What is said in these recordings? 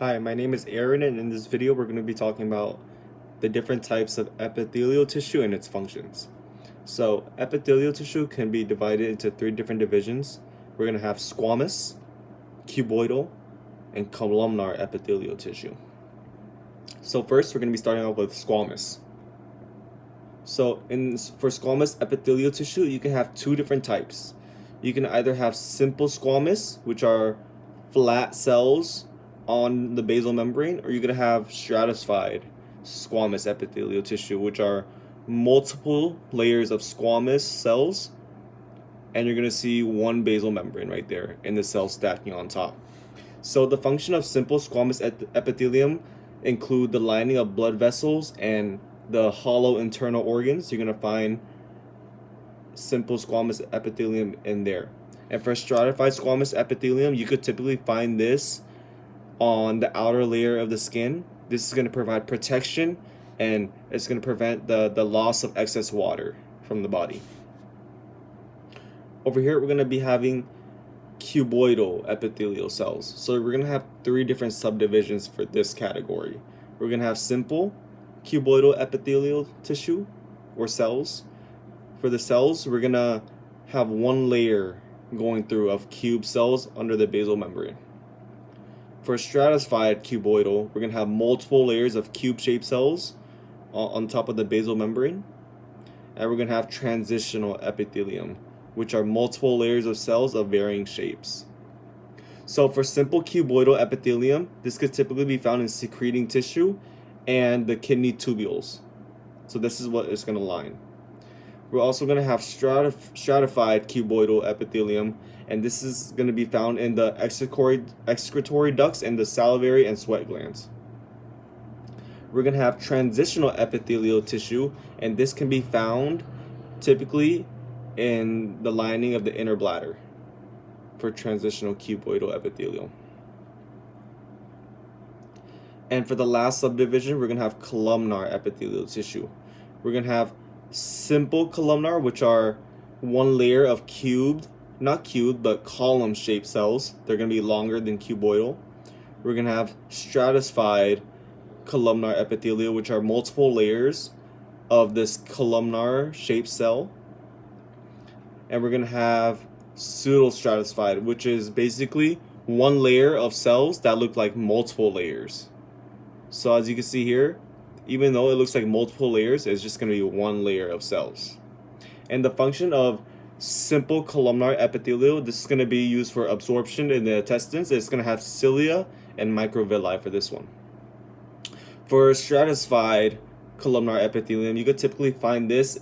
Hi, my name is Aaron, and in this video we're going to be talking about the different types of epithelial tissue and its functions. So, epithelial tissue can be divided into three different divisions. We're going to have squamous, cuboidal, and columnar epithelial tissue. So first, we're going to be starting off with squamous. So, for squamous epithelial tissue, you can have two different types. You can either have simple squamous, which are flat cells on the basal membrane, or you're going to have stratified squamous epithelial tissue, which are multiple layers of squamous cells, and you're going to see one basal membrane right there and the cells stacking on top. So the function of simple squamous epithelium include the lining of blood vessels and the hollow internal organs. You're going to find simple squamous epithelium in there. And for stratified squamous epithelium, you could typically find this on the outer layer of the skin. This is going to provide protection, and it's going to prevent the loss of excess water from the body. Over here, we're going to be having cuboidal epithelial cells. So we're going to have three different subdivisions for this category. We're going to have simple cuboidal epithelial tissue or cells. For the cells, we're going to have one layer going through of cube cells under the basal membrane. For stratified cuboidal, we're going to have multiple layers of cube-shaped cells on top of the basal membrane. And we're going to have transitional epithelium, which are multiple layers of cells of varying shapes. So for simple cuboidal epithelium, this could typically be found in secreting tissue and the kidney tubules. So this is what it's going to line. We're also going to have stratified cuboidal epithelium, and this is going to be found in the excretory ducts and the salivary and sweat glands. We're going to have transitional epithelial tissue, and this can be found typically in the lining of the inner bladder for transitional cuboidal epithelial. And for the last subdivision, we're going to have columnar epithelial tissue. We're going to have simple columnar, which are one layer of column-shaped cells. They're going to be longer than cuboidal. We're going to have stratified columnar epithelial, which are multiple layers of this columnar-shaped cell. And we're going to have pseudostratified, which is basically one layer of cells that look like multiple layers. So as you can see here, even though it looks like multiple layers, it's just going to be one layer of cells. And the function of simple columnar epithelial, this is going to be used for absorption in the intestines. It's going to have cilia and microvilli for this one. For stratified columnar epithelium, you could typically find this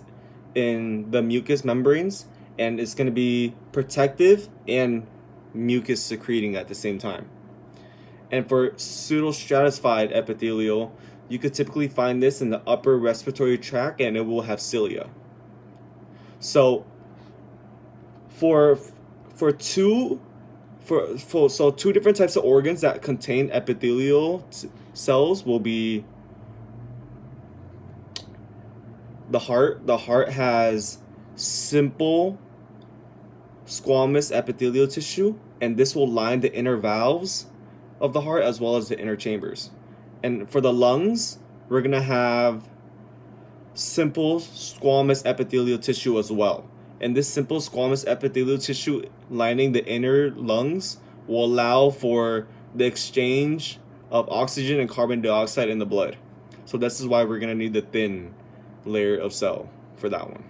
in the mucous membranes, and it's going to be protective and mucus secreting at the same time. And for pseudostratified epithelial, you could typically find this in the upper respiratory tract, and it will have cilia. So two different types of organs that contain epithelial cells will be the heart. The heart has simple squamous epithelial tissue, and this will line the inner valves of the heart as well as the inner chambers. And for the lungs, we're going to have simple squamous epithelial tissue as well. And this simple squamous epithelial tissue lining the inner lungs will allow for the exchange of oxygen and carbon dioxide in the blood. So this is why we're going to need the thin layer of cell for that one.